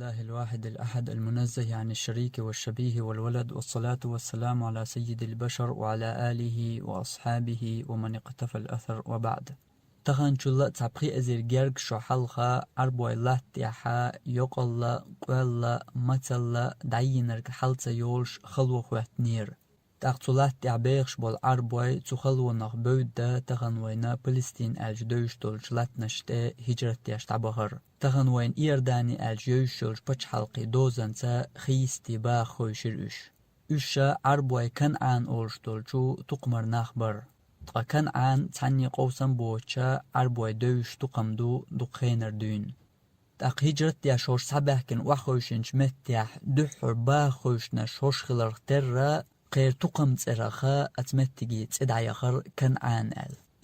الله الواحد الأحد المنزه عن الشريك والشبيه والولد، والصلاة والسلام على سيد البشر وعلى آله وأصحابه ومن اقتفى الأثر، وبعد. تخن شلا تبقي أزير جرق شو حلقة عربو الله تيحا يقل قولا متلا دعينرك حلطة يولش خلو خوات نير. تاقتولات تعبيرش بول عربوي تخلو نخ بودة تخن وينا فلسطين ألج دوشتول جلات نشتة هجرت تياش تعبهر. تخن وين إيرداني ألج يوشتول بچ حلقي دوزنسا خيستي با خوشر أشا عربوي كان عن أولشتول جو تقمر نخبر. كان عن تعني قوسن بوچا عربوي دوش تقمدو دقينر دون. تاق هجرت يا شوش سبحكن وخوشن شمتيح دحر باخوشنا شوش خلر ترى قير تقم تسرخا أتمتجي تدعي خر كان عن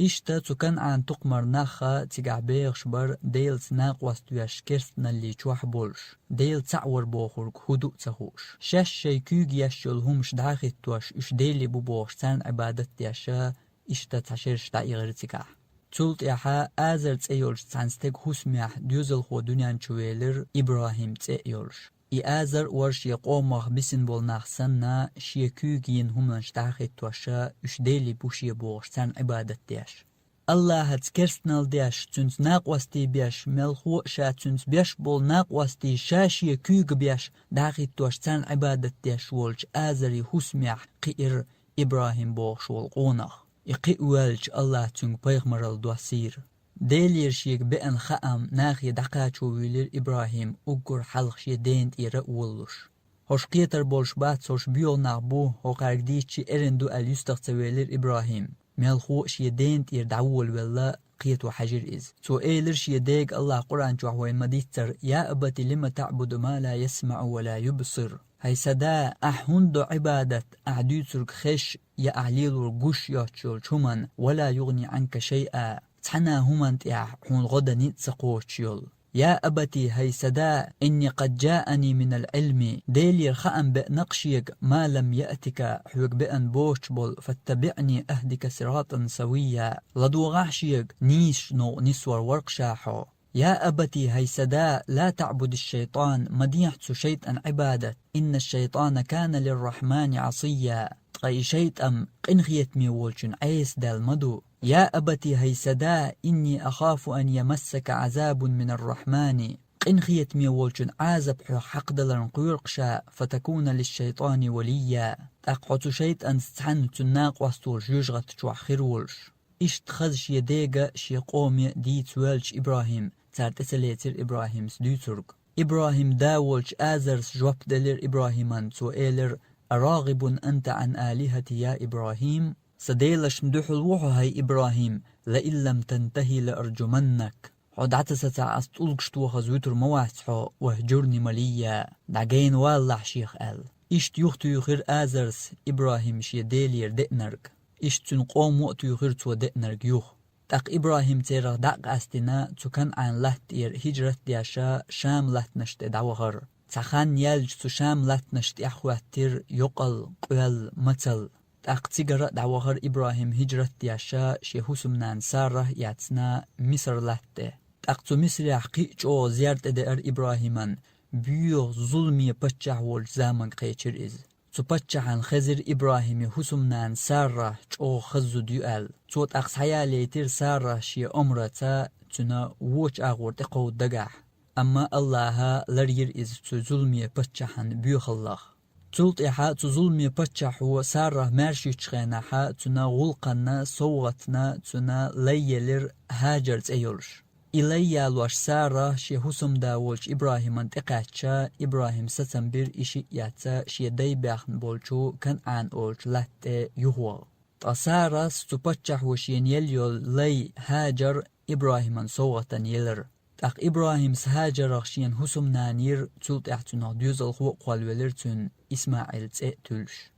إشتا كان عن تقمر ناخا تقع بيغش بر ديل تناق واستوياش كرسنا اللي تشوح بولش ديل تعور بوخورك هدوء تخوش شاش شي كيوغ ياشول همش داخل توش إش ديلي بوبوش تان عبادت ياشا إشتا تشيرش دعي غير تقع تولت يحا آزر تأيولش تانستيق حسميح ديوزل خو دنيان شويلر إبراهيم تأيولش آزر ورش يقومه بسن بولناخ سنة شيكوغين هملنش داخل توشا إش ديلي بوشي بوغش تان عبادت دياش الله هتكرسنال دياش تنس ناق واستي بياش ملخو شا تنس بياش بول ناق واستي شا شيكوغ بياش داخل توش تان عبادت دياش ولش آزري حسميح قير إبراهيم بوغش والقونخ يقي والج الله تنك بيغمر الدواسير ديلير شيك بأن خام ناخي دقاتشو ويلير إبراهيم أقر حلق شي دينت إيرا أولوش هوش قيتر بولش باتسوش بيول ناقبو هو قارقديتشي إرندو اليستغ ويلير إبراهيم ميلخو شي دينت إير دعول ولا قيتو حجر إز تو إيلر شي ديق الله قرآن جوحوين مديتر يا أبتي لما تعبد ما لا يسمع ولا يبصر هاي سدا أحوندو عبادة أعديترك خش يا أعليل ورقوش ياتشول شمن ولا يغني عنك شيئا تحنا همان تيح حون غدا نتسقوشيول يا أبتي هاي سدا إني قد جاءني من العلم ديلير خأم بنقشيك ما لم يأتك حوك بأن بوشبول فاتبعني أهدك صراطا سويا لدو غحشيك نيش نو نسور ورقشاحو يا أبتي هاي سدا لا تعبد الشيطان مديحت شيطان عبادة إن الشيطان كان للرحمن عصيا تغي شيطان قنخيت ميولشن عيس دال مدو يا أبتي هاي سدا إني أخاف أن يمسك عذاب من الرحمن قنخيت ميولشن عازب حق دلن قيرقشا فتكون للشيطان وليا تقعد شيطان ستحن تناق وستور جيجغت جوح خيرولش إشتخذ شي ديغا شي قومي دي توالش إبراهيم تارتسليتر إبراهيم سدوترك إبراهيم داولش آزرس جواب دلير إبراهيمان تو إيلر أراغب أنت عن آلهتي يا إبراهيم سديلش ندوحل وحو هاي إبراهيم لئن لم تنتهي لأرجمنك عد عتسة أستولكشتو خزوتر مواسحو وهجرني مليا دعجين والله شيخ قال إشت يختو يخير آزرس إبراهيم شي ديلير دئنرك إشت تنقوم وقت يخير تو دئنرك يوخ تاق إبراهيم تيرا داق أستنا تكن عن لهتير هجرت دياشا شام لهتنشت دعوغر تخان يالج تو شام لهتنشت أخواتير يقل قوال متل تاق تيجر دعوغر إبراهيم هجرت دياشا شيهوسمنان سارة ياتنا مصر لهته تاق تو مصر يحقيق او زيارت دير إبراهيمان بيو ظلمي بچه والج زامن قيچر إز تو بچهان خزر إبراهيم حسمنان سارة او خزو ديوال تو تاقس حياليتر سارة شي عمرتا تنا ووچ آغورت قو دقاح أما الله لرير إز تو ظلمي بچهان بيو خلق تولت إحا تو ظلمي بچهو سارة مارشي چخيناحا تنا غلقنا صوغتنا تنا ليلر هاجرت أيولش إليا لوش سارة شي حسم داولش إبراهيم انتقاتشا إبراهيم ستنبير إشي ياتا شي داي باخن بولشو كان عن أولش لات يهوال سارة ستبتشح وشين يليول لي هاجر إبراهيم صوغة يلر تاق إبراهيم سهاجر شين حسم نانير تولت احتنا ديوزل خو قوالولرتون إسماعيل تلش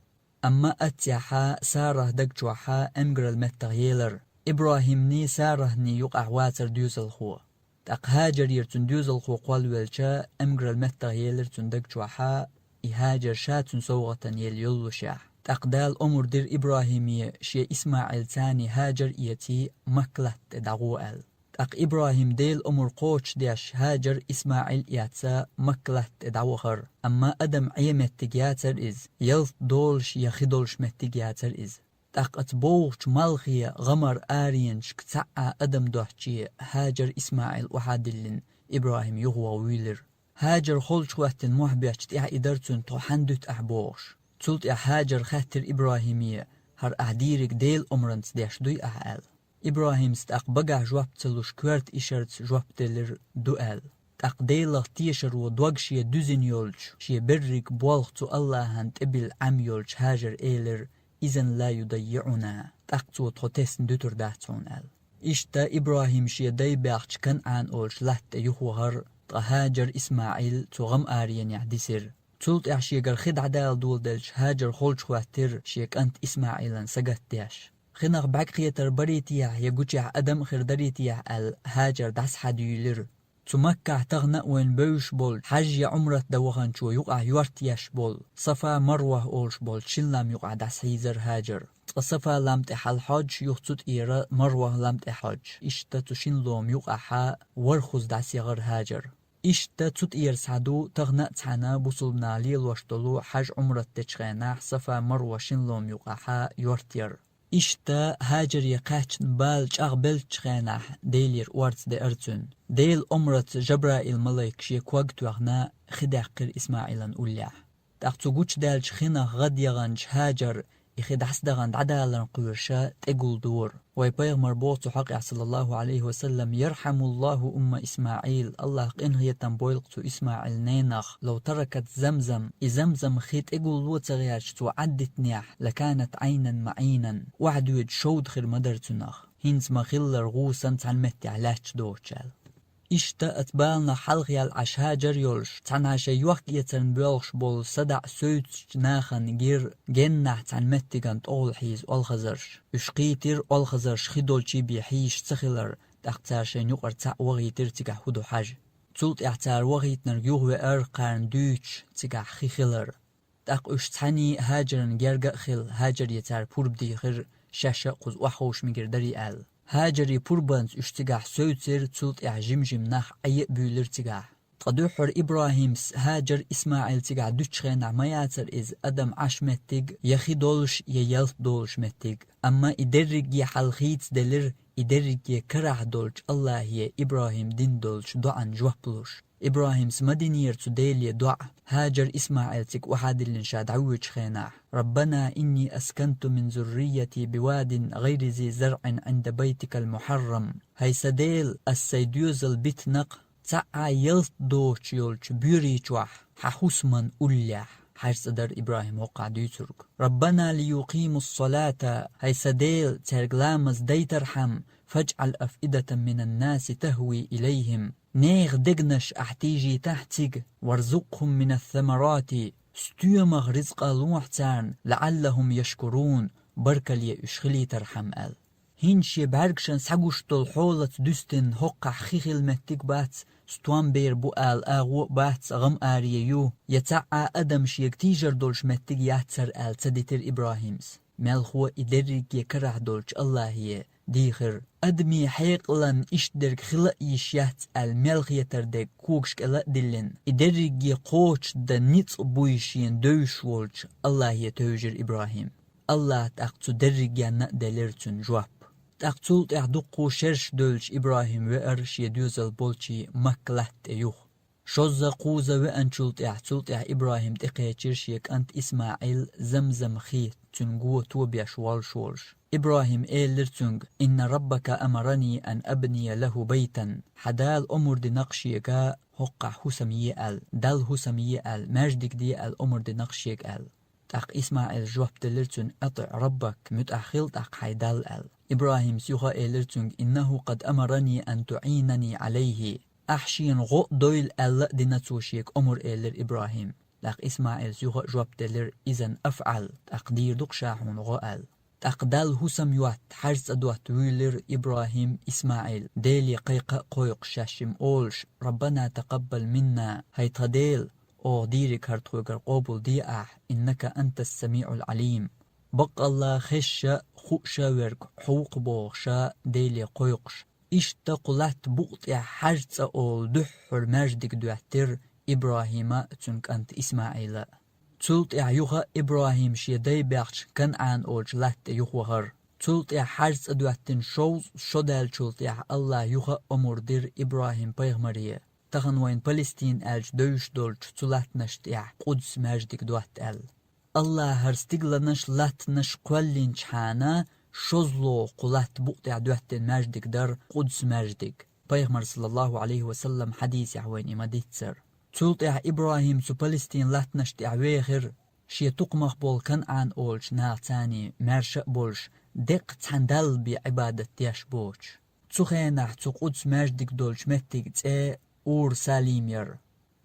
أما أتيحا سارة دقجوحا أمجر المتغيلر إبراهيم ني سارة ني يقع واتر ديوزل خو تاق هاجر يرتون ديوزل خو قوالولجا أمجر المتغيلر تندق جوحا إهاجر شاتون صوغة يليولو شاح تاق دال أمر دير إبراهيمية شي إسماعيل تاني هاجر إيتي مكلت دعوال تاق إبراهيم ديل أمر قوش ديش هاجر إسماعيل ياتسا مكلت دعوخر أما أدم عيمت تجياتر إز يلت دولش يخدولش متجياتر إز تاق أتبوغش مالخية غمر آرينش كتاع أدم دوحشي هاجر إسماعيل وحادلن إبراهيم يغوى ويلر هاجر خلش وقت المحبيش تيح إدرتون تو حندوت أحبوغش تلت هاجر خاتر إبراهيمية هر أعديرك ديل أمرنس ديش دوي أحال إبراهيم ستاق بقع جواب تلوش كوارت إشارت جواب تلر دوال تاق ديلا تيشر ودوغ شي دوزن يولش شي برك بوالغتو الله هانت إبل عم يولش هاجر إيلر إذن لا يضيعنا تاق تو تغتسن دوتر داتون أل إشتا إبراهيم شي داي باقش كان عن أولش لحت يخوهر هاجر إسماعيل تو غم آريان يحديسر تلت إعشيقر خد عدال دول دلش هاجر خولش خواتر شيك أنت إسماعيلا سقت ديش خناق بعك خيتر بريتيح يقوشيح أدم خردريتيح هاجر داس حد يلر تمكع تغنى وين بوش بول حج عمرة دوغان شو يقع يورتياش بول صفا مروه أولش بول شلام يقع داس هيزر هاجر صفا لامت حال حج يخطط إيرا مروه لامت حج إشتا تشين لوم يقع حا ورخوز داس يغر هاجر إشتا تut إيرسعدو تغنى تحنا بوصلنا ليل واشتلو حج عمرة تشغينا صفا مروه شنلوم يقع يورتير إشتا هاجر يقاش بالج أغبل تشغينا ديلير وارتس دي أرتون ديل عمرة جبرائيل ملايك شيك وقت وغنا خداقر إسماعيلا أوليا تاقتو قوش دالج خينا غد يغنج هاجر يخد حسدغان عدالن قرشا تقول دور ويبايغ مربوط حق صلى الله عليه وسلم يرحم الله إسماعيل الله قنه يتنبويلقتو إسماعيل نينخ لو تركت زمزم إزمزم خيت تقول لو تغيرش عدت نيح لكانت عينا معينا وعدويد شود خير مدرتنخ هينز ما خلر غوسا تعلمت علاش دوتشال إشتا أتبالنا حلقي العش هاجر يولش تعناشا يوحك يتن بيولش بول صدع سوتش ناخن غير جنح تعنمتغانت أول حيز والخزرش يشقيتر والخزرش خدولشي بيحيش تخلر تختارشين يقر تع وغيتر تقع هدو حاج تلت اعتار وغيت نرجوه وأر قارن دوتش تقع خيخلر تاق اشتحني هاجرن جرق خل هاجر يتار بوربدي خير شاشا قز وحوش مقردري آل هاجري بوربانس اشتقاح سوتر تلت جمجم ناح أي بيولر تقاح تقدوحر إبراهيم هاجر إسماعيل تقاح دوتشغين عمياتر إز أدم عش متق يخي دولش ييلت دولش متق أما إدرق يحلخيت دلر إدرق يكرح دولش الله هي إبراهيم دين دولش دعان جوحبلوش إبراهيم سمدينير تديلي دعا هاجر إسماعيل تك وحاد الانشاد عوج خيناح ربنا إني أسكنت من ذريتي بواد غير ذي زرع عند بيتك المحرم هاي سديل السيديوز البيت نق تعا يلت دوش يولش بيري جوح ححسمن أوليح حيث در إبراهيم وقع ديترك ربنا ليقيموا الصلاة هاي سديل ترغلامز ديترحم فاجعل أفئدة من الناس تهوي إليهم نيغ دقنش أحتيجي تحتيج وارزقهم من الثمرات ستيومغ رزق لوحتان لعلهم يشكرون بركل يشخلي ترحم أل هينشي بعرقشن سعوش طلحولة دستن هقع خيخل متك بات ستوان بير بؤال آغو بات غم آرييو يتعا أدمش يكتيجر دولش متك ياتسر آل تدتر إبراهيمس مالخو إدرك يكرح دولش الله هي ديخر أدمي حيقلن إشدرك خلق يشيات الملخ يتردك كوكشك ألا دلن إدرك يقوش دا نيت بويشين دوش والش الله يتوجر إبراهيم الله تأقتو درك يانا دلرتن جواب تأقتول تأحدقو شرش دولش إبراهيم وأرش يدوزل بولشي مكلت يوخ شوزا قوزا وأنشول تأحتول إبراهيم تقيتشيرش يك أنت إسماعيل زمزم خيت تنقو توبيش والشورش إبراهيم لرتنج إن ربك أمرني أن أبني له بيتا حدال أمر دي نقشيكا هقع حسمي آل دال حسمي آل ماجدك دي الأمر دي نقشيك آل تاق إسماعيل جواب دلرتن أطع ربك متأخل تاق حيدال آل إبراهيم سيخا لرتنج إنه قد أمرني أن تعينني عليه أحشين غو دويل آل دي نتوشيك أمر لر إبراهيم تاق إسماعيل سيخا جواب دلر إذن أفعل تقدير دقشاحون غو آل أقدال حسم يوات حرز أدوات ويلر إبراهيم إسماعيل ديلي قيقة قويق شاشم أولش ربنا تقبل منا هيتغديل أو ديرك هرتوغر قوبل دياح إنك أنت السميع العليم بق الله خش خوشا ورك حوق بوغشا ديلي قويقش اشتقلت بقطع حرص أول دحر مجدك دواتر إبراهيم تنك أنت إسماعيل تلت يوغا إبراهيم شيدي بيخش كان عن أولج لات يوغر تلت حرص دواتن شوز شدال تلت الله يوغا أمور دير إبراهيم بيغمريه تخن وين فلسطين ألج دوش دولج تلات نشت قدس مجدك دوات الله هرستيغلنش لاتنش قولين حانا شوزلو قلات بقطع دواتن مجدك در قدس مجدك بيغمر صلى الله عليه وسلم حديث يحوين إماديتسر تلت إبراهيم سو فلسطين لاتنش ويغر شي تقمخ بول كان عن أولش ناعتاني مرشق بولش دق تحندل بعبادة ديش بوش تخينح تو قدس مجدك دولش متك تأ أور ساليمير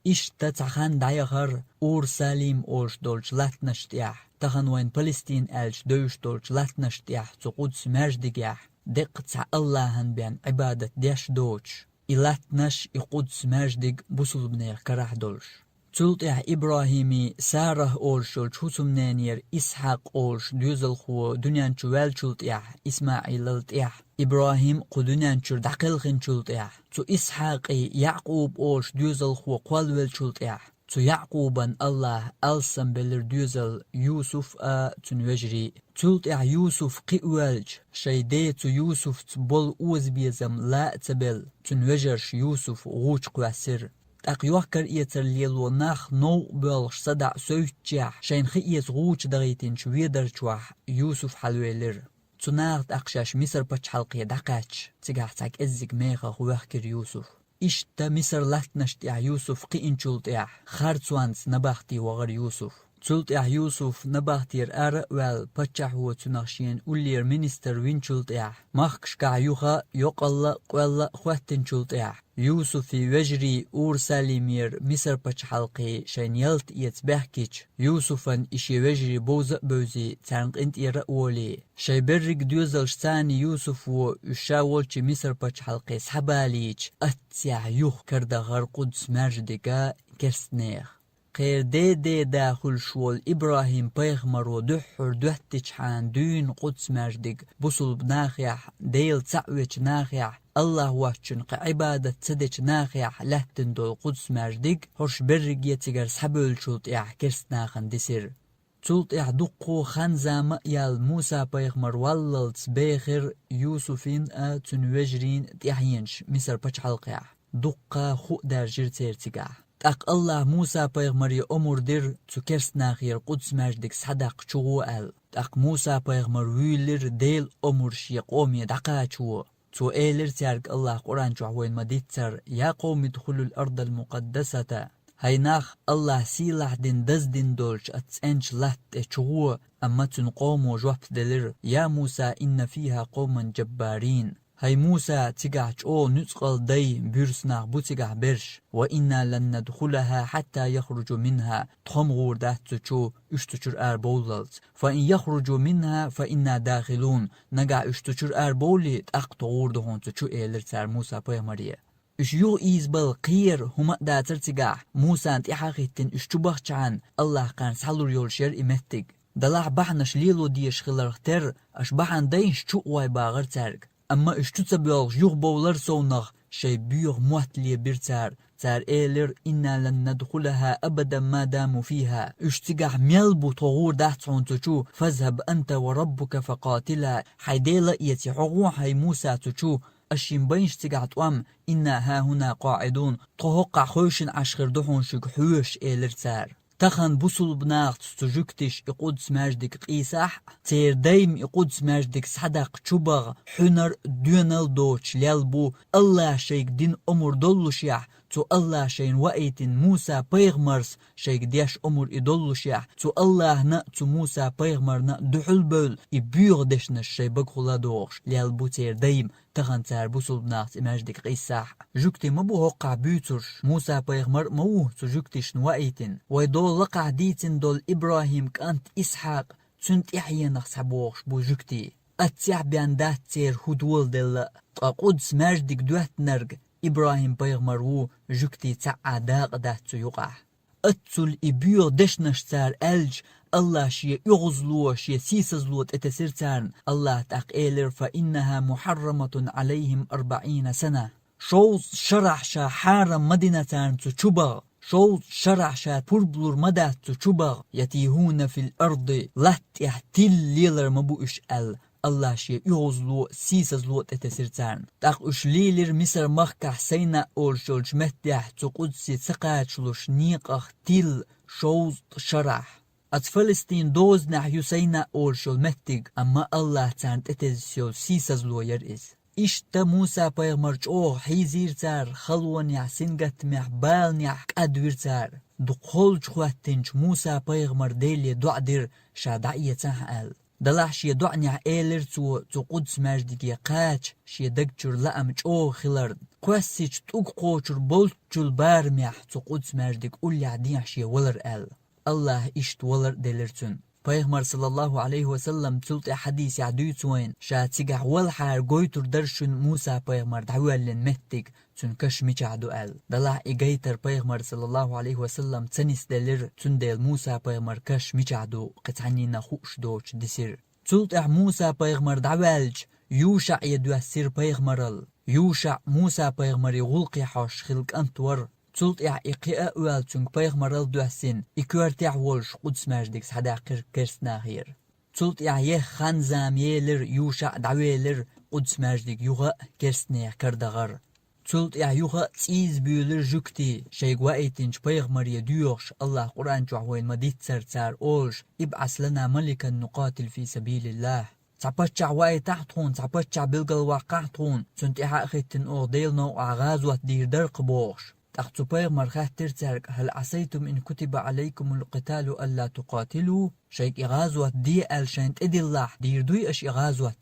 إش تتخان دايغر أور ساليم أولش دولش لاتنشتيح تخان وين فلسطين ألش دوش دولش لاتنشتيح تو قدس مجدك دق تع اللهن بين عبادة ديش دوش إلاتنش إقدس مجدك بوصل بنير كراح دولش تلت إبراهيمي ساره أولشول شوسم نانير إسحاق أولش دوزل خو دنيان شوال شلت إسماعيل للت إبراهيم قدنيان شر دقل خن شلت تو إسحاق يعقوب أولش دوزل خو قوالول شلت تو يعقوبا الله ألسم بلر دوزل يوسف تنوجري تلت يوسف قيوالج شيدي تو يوسف تبول أوز بيزم لا تبل تنوجرش يوسف غوش قواسر أقيوكر إيتر ليلو ناخ نو بلش صدع سويتجاح شين خييز غوش دغيتين شويدر جواح يوسف حلويلر تناغت أقشاش مصر بچ حلقية دقاتش تيجاح تاك إزيك ميخا غواكر يوسف إشتا مصر لاتنشت يوسف قيين شلت خارتوانس نباختي وغر يوسف تلت يوسف نباختير وال بچح هو تناخشين أولير مينستر وين شلت مخكش كعيوخا يقل قوال خواتن شلت يوسف في وجري أور ساليمير مصر بچ حلقي شين يلت يتبحكيش يوسفن إشي وجري بوزق بوزي تانق انت يرأولي شي برق دوزلش تاني يوسف و يشاولش مصر بچ حلقي سحباليش أتيا يوخ كرده غر قدس مجدك كرسنيخ خير دي داخل شوال إبراهيم بيغمر ودحر دوهتش حان دون قدس مجدك بوصل بناخيح ديل تعويش ناخيح الله واتشن عبادة تدش ناخيح لهتن دول قدس مجدك هرش برق يتجر سحبول شلت كرس ناخن دسر تلت دقو خنزا مأيال موسى بيغمر واللت بيخر يوسفين تنوجرين تيحينش مصر بچ حلقيح دقا خو در جرتير تيقاح تاق الله موسى بيغمر أمور دير تكرس ناخير قدس مجدك صدق شغوال تاق موسى بيغمر ويلر ديل أمور شيق قومي دقا شو تو إيلر تارك الله قرآن جوهوين مديتر يا قوم ادخلوا الأرض المقدسة هيناخ الله سيلح دين دز دين دولش أتسنش لات شغو أما تنقوم وجواب دلر يا موسى إن فيها قوما جبارين هاي موسى تيجاح او نتقل دي بيرسنا بوتيجاح برش وإنا لن ندخلها حتى يخرجوا منها تخم غوردات تشو اشتشر بوللت فإن يخرجوا منها فإنا داخلون نجا اشتشر بولي تأقط غوردهون تشو إيلر تار موسى بيمريه اش يو إيزبال قير هما دا ترتيجاح موسى انت إحاقيتن اشتباخ عن الله كان سحلور يولشير إمتك دلاح بحنش ليلو ديش خلرختر اش بحن دينش شو واي باغر تارك أما اشتوتا بيوغ يوغ بولر سونغ شي بيوغ مواتلي بيرتار تار إيلر إنا لن ندخلها أبدا ما داموا فيها اشتقاح ميلبو طغور داحتون تشو فاذهب أنت وربك فقاتلا حيديلا يتي حقو حي موسى تشو أشين بينش تقعت إنا ها هنا قاعدون طهقع خوشن عشخر دحون شك حوش إيلر تار تخن بوصل بناغت تجوكتش إقودس ماجدك قيساح تير دايم إقودس ماجدك صدق شبغ حنر دونال دوش ليالبو الله شيك دين أمور دولوشيح تو الله شين وقيتن موسى بيغمرس شيك ديش أمور إدولوشيح تو الله نا تو موسى بيغمرنا دحل بول إبيغ دشنش شي بقولا دوش ليالبو تير دايم تخن تار بوصل بناغت ماجدك قيساح جوكتي مبو هقع بيوترش موسى بيغمر موه تو جوكتش نوقيتن ويدول لقع ديتن دول إبراهيم كانت إسحاق تنت إحيا نخسبوغش بو جوكتي أتسيح بيان دات تير هدول دل قدس ماجدك دوهت نرق إبراهيم بيغمر وو جوكتي تعا داق دات يقع أتسل إبيغ دشنش تار ألج الله شي يغزلو شي سيسزلو اتسرتان الله تاق إيلر فإنها محرمة عليهم 40 سنة شوز شرح شا حارم مدينتان تشبغ شوز شرح شا تربلور مدى تشبغ يتيهون في الأرض لات يحتل ليلر مبوش الله شي يغزلو سيسزلو اتسرتان تاق اش ليلر مصر مخكح سينا اول شولش مهدح تقدسي تقاتشلوش نيقخ تيل شوز شرح از فلسطين دوز نحيو سينا اول شول مهتق اما الله تان اتسيول سيسزلو يرئز إشتا موسى بيغمرج أوه حيزير تار خلوان يح سنغت مح بال يح كادوير تار دقول جواتنج موسى بيغمر ديلي دعدر شادعية تحقل دلاح شي دعني إيلر تو قدس ماجدك يقاتش شي دقجر لأمج أوه خلرد قواسيج توق قوشر بولت جل بارميح تو قدس ماجدك قولي عديح شي ولر الله إشت ولر ديلرتون پیغمبر صلی الله علیه و سلم تلت حدیث عدوتوين شاتيجح والحار قويتر درشن موسى پیغمبر دعوالن مهتك تن كش ميچعدو دلع إيجيتر پیغمبر صلی الله علیه و سلم تنس دلر تن ديل موسى پیغمبر كش ميچعدو قطعني نخوش دوش دسر تلت موسى پیغمبر دعوالج يوشع يدو السر پیغمبرل يوشع موسى پیغمبر غلقي حاش خلق انتور تلت إقاء والتونغ بيغمرال دوحسين إكوارتيع والش قدس ماجدكس حداقر كرسناهير تلت يه خانزام يلر يوشع دعويلر قدس ماجدك يوغا كرسناح كردغر تلت يوغا تيز بيولر جوكتي شيق وايتنج بيغمر يدوغش الله قرآن جوحوين مديت سرتار أولش ابعث لنا ملكا نقاتل في سبيل الله تعبتشع واي تحتون تعبتشع بالقل واقعتون سنت إحاقتن أغديل نوع غازوة دير درق بوغش تأخذ بيغمر خاه ترتارك هل عصيتم إن كتب عليكم القتال ألا تقاتلوا شيك إغازوة دي شانت إدي الله دير دوي أش إغازوة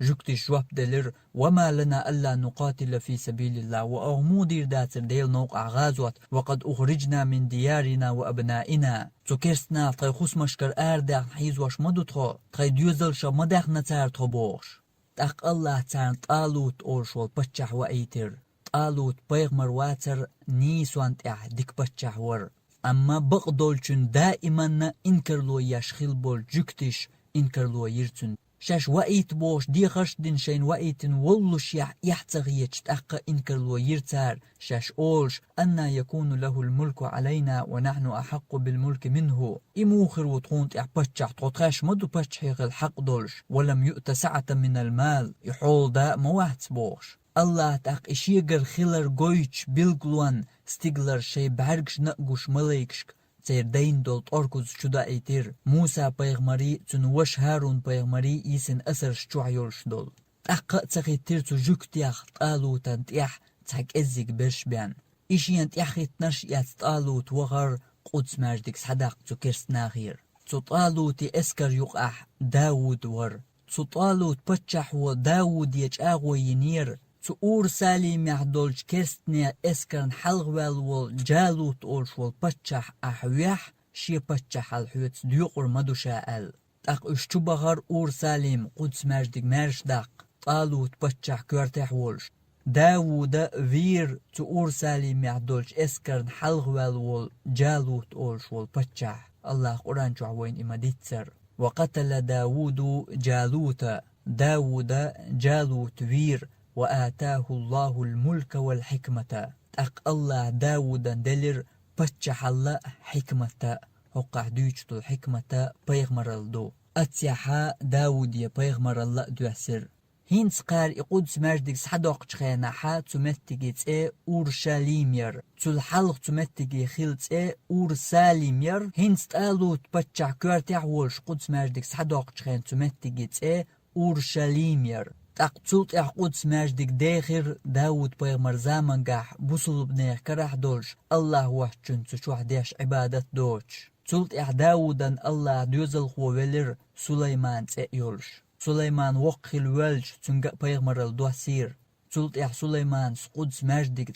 جوكتي شواب دلر وما لنا ألا نقاتل في سبيل الله وأغمو دير داتر ديل نوقع غازوة وقد أخرجنا من ديارنا وأبنائنا تكرسنا تخص مشكر آرداغ حيز واش مدوتخو تخي ديوزل شا مداغ نتار تخبوش تاق الله تان طالوت أورشول بچح وأيتر طالوت بيغمر واتر نيسوان ديك بچح ور أما بقدولچن دائما إنكرلو يشخيل بول جوكتش إنكرلو يرتن شاش وقيت بوش دي خشدن شين وقيتن واللوش يحتغيش تأقى إنكرلو يرتار شاش أولش أن يكون له الملك علينا ونحن أحق بالملك منه إموخر وطونت بچح تغطاش مدو بچحيغ الحق دولش ولم يؤت سعة من المال يحول دا موات بوش الله تاق إشيغر خيلر قويتش بيلقلوان ستيغلر شي بحرقش نقوش ملايكشك تيردين دولت أركوز شدا ايتير موسى بيغمري تنوش هارون بيغمري يسن أسر شجوعيولش دول تاق تاقي تيرتو جوكتياخ تقالو تنتيح تاق ازيق برش بيان إشيان تياخي تنش يتقالو توغر قدس ماجدك صداق تو كرسناغير تطالو تي اسكر يقح داود ور تطالو تبتشح و داود يجاغو ينير تور ساليم يحدولج كرستنيا اسكرن حلغوال والجالوت أولش والبتشح أحويح شي بتشح الحوت ديوقر مدوشاء تاق اشتبغر اور ساليم قدس ماجدك مارش داق طالوت بتشح كورتح ولش داود فير تور ساليم يحدولج اسكرن حلغوال والجالوت أولش والبتشح الله قرآن جعوين إما ديتسر وقتل داود جالوت داود جالوت فير وآتاه الله الملك والحكمة تاق الله داود دلر بچح الله حكمة وقع دوچتو الحكمة بيغمر الدو أتيحا داود يا بيغمر الله دوحسر هينس قار يقودس ماجدك سحدوق چخينا حا تمتگيت أورشاليمير تل حلق تمتگي خيلت أورساليمير هينس تالوت بچح كورتح ولش قودس ماجدك سحدوق چخين تمتگيت أورشاليمير تقتلت قدس ماجدك داخر داود بيغمر زامن قاح بوصل بنيخ كراح دولش الله وحجن تشوح ديش عبادت دوش تلت داودن الله دوزل خوالر سليمان تأيولش سليمان وقخل والش تنقى بيغمر الدوسير تلت سليمان قدس ماجدك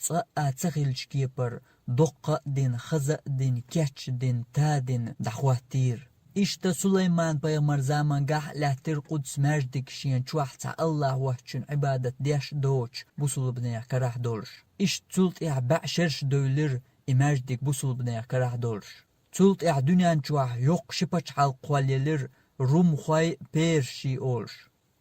تخيلش كيبر دقة دين خزق دين كيتش دين تا دين دخواتير إشتا سليمان بيغمر زامن قاح لاتر قدس ماجدك شين چوحتا الله وحشن عبادت ديش دوش بوصل بنيح كراح دولش إشت تلت بعشرش دولر إماجدك بوصل بنيح كراح دولش تولت دنيان جوح يوق شبش حال قواليلر روم خواي بيرشي أولش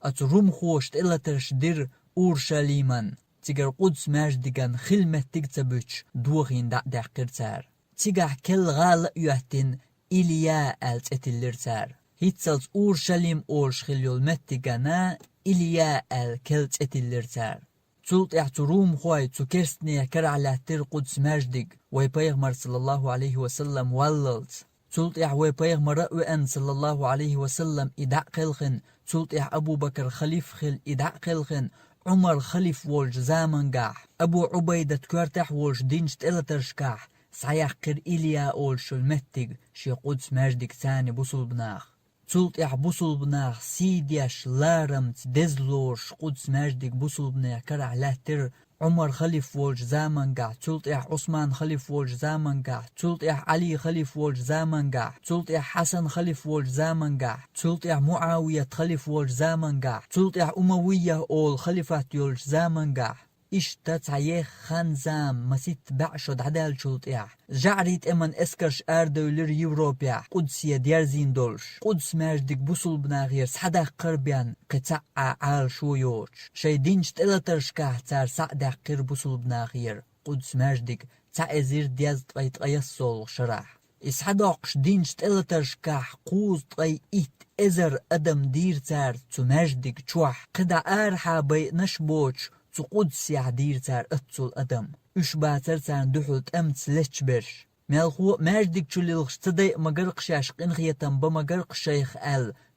أت روم خوش تلترش دير أورشليمان تيجر قدس ماجدگان خلمة تكتبوش دوغين دا قرتار تيجح كل غال يهتن إليا ألت اتلرتار هيتسلت أورشليم أولش خليول متگانا إليا كلت اتلرتار تولت روم خواي تكرستني كرعلاتر قدس ماجدگ ويبيغمر صلى الله عليه وسلم واللت تولت ويبيغمر رأوان صلى الله عليه وسلم إدع قلخن تولت أبو بكر خليف خل إدع قلخن عمر خليف والج زامن قاح أبو عبيدة كورتح والج دينش تلترشكاح سعيح قر إليا أولش المتق شي قدس ماجدك ثاني بوصل بناخ تولت بوصل بناخ سيديش لارمت دزلورش قدس ماجدك بوصل بناخ كرع لاتر عمر خليف والج زامن قاح تولت عثمان خليف والج زامن قاح تولت علي خليف والج زامن قاح تولت حسن خليف والج زامن قاح تولت معاوية خليف والج زامن قاح تولت أموية أول خليفات يولج زامن قاح إشتت عيخ خانزام مسيت بعشد عدال شلط جعريت امن اسكرش اردولر يوروبيا قدسية ديارزين دولش قدس ماجدك بوصل بناغير سحدا قربيان قطع عال شويوش شي دينش تلترشكاه تار سعدا قر بوصل بناغير قدس ماجدك تعزير دياز تغيط ايصول شراح إسحداقش دينش تلترشكاه قوز تغي إت ازر ادم دير تار تماجدك تشوح قدا ارحا بي نشبوش قدس يعدير تار اتسول ادم اش باتر تان دحوت امت لتشبرش مالخو ماجدك تشليلخش تدي مقرقش عشقين غيتن بمقرق شيخ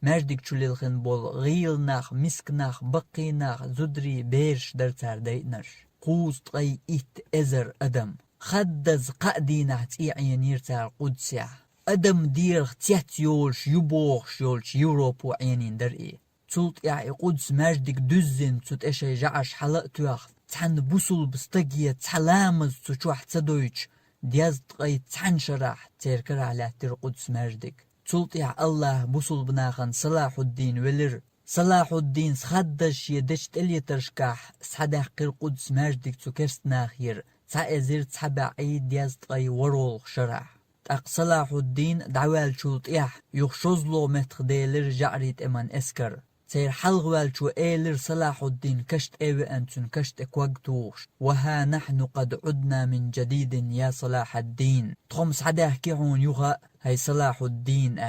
ماجدك تشليلخن بول غيل ناخ مسك ناخ بقي ناخ زدري بيرش در تار دينش قوز تغي ات ازر ادم خدز قادي نحت ايعينير تار قدس ادم دير تيات يولش يبوخش يولش يوروبو عينين در تولت قدس ماجدك دزن تولت اشي جعش حلق توخ تحن بوصل بستقية تحلامز تشوح تدويش دياز تغي تحن شراح تيركر على تير قدس ماجدك تولت الله بوصل بناخن صلاح الدين ولر صلاح الدين سخدش يدش تلي ترشكاح سحدح قير قدس ماجدك تكرست ناخير تأزير تحبع عيد دياز تغي ورول شراح تاق صلاح الدين دعوال تولت يخشوزلو متخديلر جعريت امان اسكر تير حلغوال شو ايلر صلاح الدين كشت ايوه انتن كشت اكواقتوش وها نحن قد عدنا من جديد يا صلاح الدين تخمس حدا كيعون يغا هاي صلاح الدين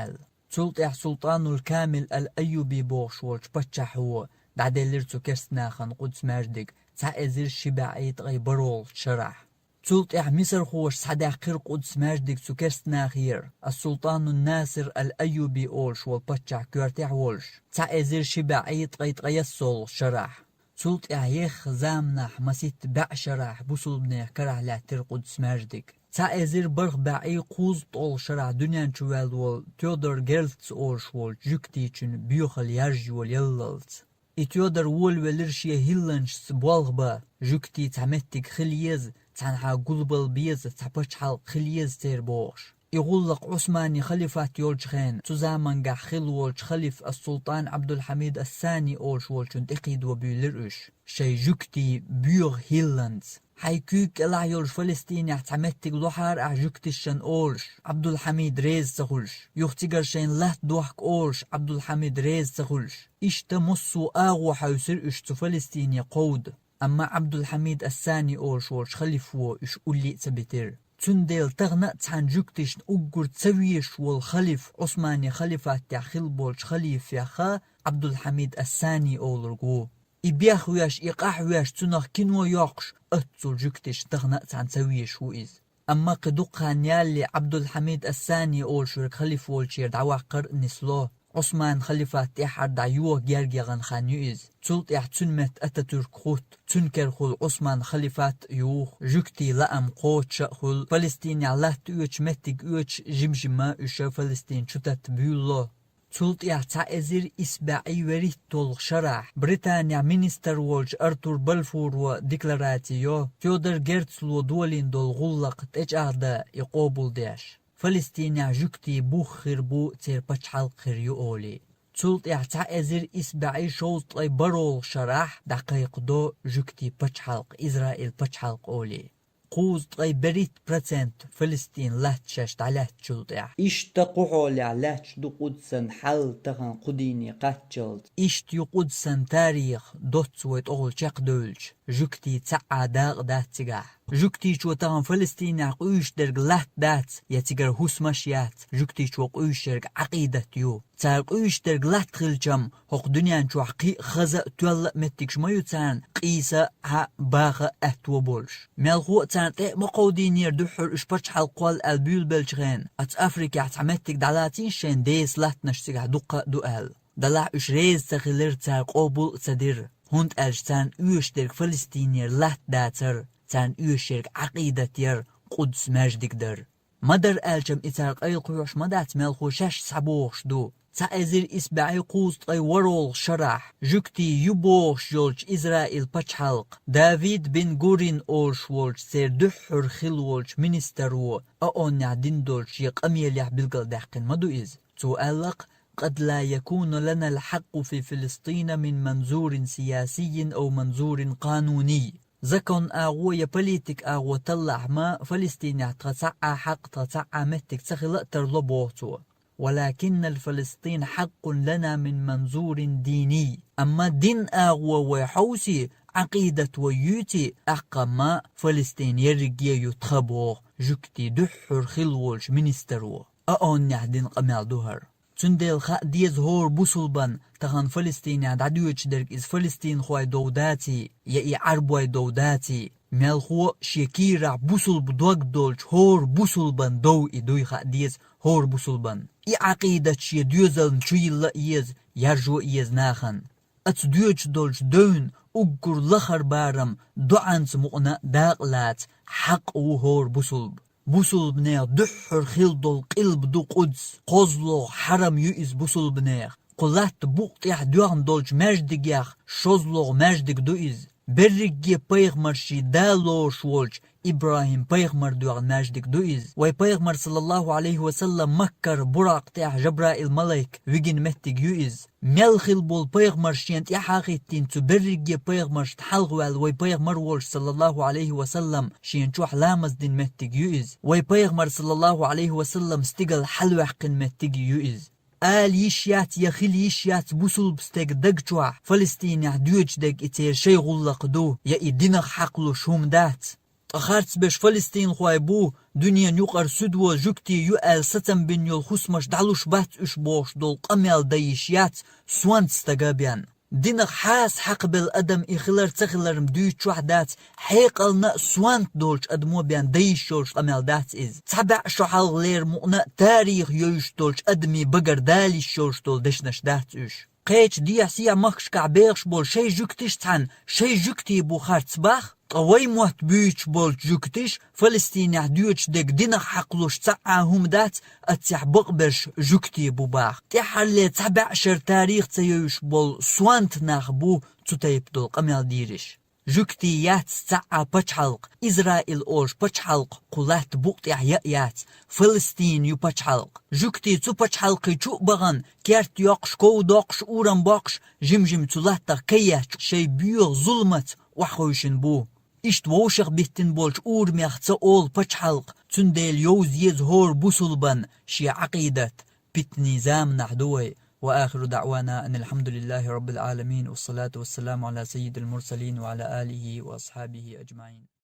تولت سلطان الكامل الايوبي بوش والش بتشح هو دعديلر تكرسنا خان قدس ماجدك تأزير شباعيت غي برول شرح تولت مصر خوش سحدا قير قدس ماجدك سكرستنا خير السلطان الناصر الأيوبي أولش والبتشع كورتيح ولش تأزير شباعيت غيت غيصول شرح تولت يخ زامنح مسيت باع شرح بوصل بنيخ كرح لاتر قدس ماجدك تأزير برغ باعي قوز طول شرح دنيان شوال وال تيودر جيرلتس أولش وال جوكتيچن بيوخل يرجي واليللت إتيودر وول ولرشي هيلنش سبوالغبا جوكتي تعمتك خليز تنحا قلبل بيز تحبش حال خليز تير بوش يغلق عثماني خليفات يولج خين تزامن قا خل ولج خليف السلطان عبد الحميد الثاني أولش ولج انتقيد وبيلرش شي جوكتي بيوغ هيلندز حيكوك الا يولج فلسطيني احتمتك لحار احجوكتشن أولش عبد الحميد ريز تخلش يختيقر شين لات دوحك أولش عبد الحميد ريز تخلش اشتمسو آغو حيسر اشتو فلسطيني قود أما عبد الحميد الثاني أولش ولج خليفو اش قولي تبتر تنديل تغنى تحن جوكتشن أقر تسويش والخليف عثماني خليفات تاخل بولش خليف ياخا عبد الحميد الثاني أولرقو إبياخ وياش إقاح وياش تنخ كنو ياقش أتسو جوكتش تغنى تحن تسويش وإز أما قدوقها نيالي عبد الحميد الثاني أولش خليف ولشير دعواقر نسلو عثمان خليفات تحر دعيوه جيرجيغن خان يؤز تولت تنمت أتاتورك خوت تنكر خل عثمان خليفات يوخ جوكتي لأم قوت شأخل فلسطين علات اوش متك اوش جمجمة اوش فلسطين شتت بيولو تولت تعزير إسباعي وريت طول شرح بريطانيا مينستر وولج أرتور بلفور وديكلاراتيو تيودر جيرتسلو دولين دول غلق تجعد يقوبل داش فلسطين جوكتي بوخر بو تير بچحال خيريو أولي تولت تعزير إسباعي شوز طي برول شرح دقيق دو جوكتي بچحالق إسرائيل بچحالق أولي قوز طي بريت برسنت فلسطين لاتشش تعلات شلطع اشتقحوا لعلاتش دو قدسن حل تغن قديني قاتشلت اشتيو قدسن تاريخ دوتسويت اول شاق دولش جوكتي تسعى داغ دات تيغاح جوكتي شو تغن فلسطين عقوش درق لات دات يتيغر هوس مشيات جوكتي شو قوش درق عقيدة يو تاقوش درق لات خلجم حق دنيا شو حقي خزا تولى متكش مايو تان قيسا ها باغ اتو بولش مالخو تان تي مقودين يردحر اشبرش حلقوال البيول بلشغين ات افريكا اتعمتك دالاتين شين ديس لات نشتيغ دقا دوال دلع اش ريز تغلر تاق قوبول تدير هند أجتان يشترك فلسطينير لات داتر تان يشترك عقيدة ير قدس مجدك در مدر ألجم إتارق أي قيوش مدات مالخو شاش سابوش دو تأذير إسبعي قوست أي ورول شرح جوكتي يبوش جولج إسرائيل بچحلق دافيد بن غورين أولش ولج سير دحر خلولج منسترو أون يعدين دولج يقامي لح بالقل دحقن مدو إز تؤلق قد لا يكون لنا الحق في فلسطين من منظور سياسي أو منظور قانوني زكون أغوية بوليتيك أغو طلع ما فلسطين تسعى حق تسعى متك تخلق ترلبوتو ولكن الفلسطين حق لنا من منظور ديني أما دين أغو وحوسي عقيدة ويوتي أقما فلسطين يرقي يتخبوه جوكتي دحر خلولش منسترو أون يعدين قمال دوهر تندل خا ديز هور بوسلبان تغن فلسطين عدوش درك إز فلسطين خواي دوداتي يأي عربواي دوداتي مالخو شكيرع بوسل بدوك دولش هور بوسلبان دو إدوي خا ديز هور بوسلبان إي عقيدة شي ديوزل نشويل إيز يرجو إيز ناخن أتدوش دولش دون أقر لخر بارم دعنس مقنا داقلات حق هور بوسلب بوسل بنير دحر خلدل قلب دو قدس قزلو حرم يؤس بوسل بنير قلات بوقتيح دوان دولج مجدگيح شوزلو مجدگ دوئز برگي پیغمرشي دالو شولج إبراهيم پیغمر دوان مجدگ دوئز وي پیغمر صلى الله عليه وسلم مكر براق تيح جبرائيل ملك ويجن متگ يؤز ملخل بول پیغمر شينت يحاقيتين تو برگي پیغمر تحلغوال وي پیغمر ولج صلى الله عليه وسلم شينچوح لامز دين متگ يؤز وي پیغمر صلى الله عليه وسلم استقل حلوح قن متگ يؤز آل يشيات يخيل يشيات بوسل بستيق دقجوع فلسطين يحدوج دق اتير شي غلق دو يا دينخ حقلو شوم دات تخارت بش فلسطين خوايبو دنيا نيقر سدو جوكتي يؤال ستم بن يول خسمش دعلوش بات اش بوش دول قميال دايشيات سوانت استقابيان دينخ حاس حق بالأدم إخلر تخلر مدويت وحدات حيقلنا سوانت دولش أدمو بيان دايشوش قميال دات إز تبع شحال غير مؤنا تاريخ يوش دولش أدمي بقر دالي شوش دول دشنش دات اش قيش ديع سيع مخش كعبيرش بول شي جوكتش تان شي جوكتي بوخار تباخ طوي موت بيش بول جوكتش فلسطين يحدوش دق دينخ حقلوش تسعاهم دات اتسع بقبرش جوكتي بوباخ تحلي تبع شر تاريخ تيوش بول سوانت ناخبو تتيب دول قميال ديرش جوكتي يات تسعى بچحلق إسرائيل أولش بچحلق قلات بوقت يات فلسطين يو بچحلق جوكتي تو بچحلقي چو بغن كيرت يقش كو دوقش أوران باقش جمجم تلاتا كيات شي بيوغ ظلمت وحوشن بو إشت ووشق بيتن بولش أور ميخت أول بچحلق تنديل يوز يز هور بوسلبن شي عقيدة بيت نظام نحدوي وآخر دعوانا أن الحمد لله رب العالمين والصلاة والسلام على سيد المرسلين وعلى آله وأصحابه أجمعين.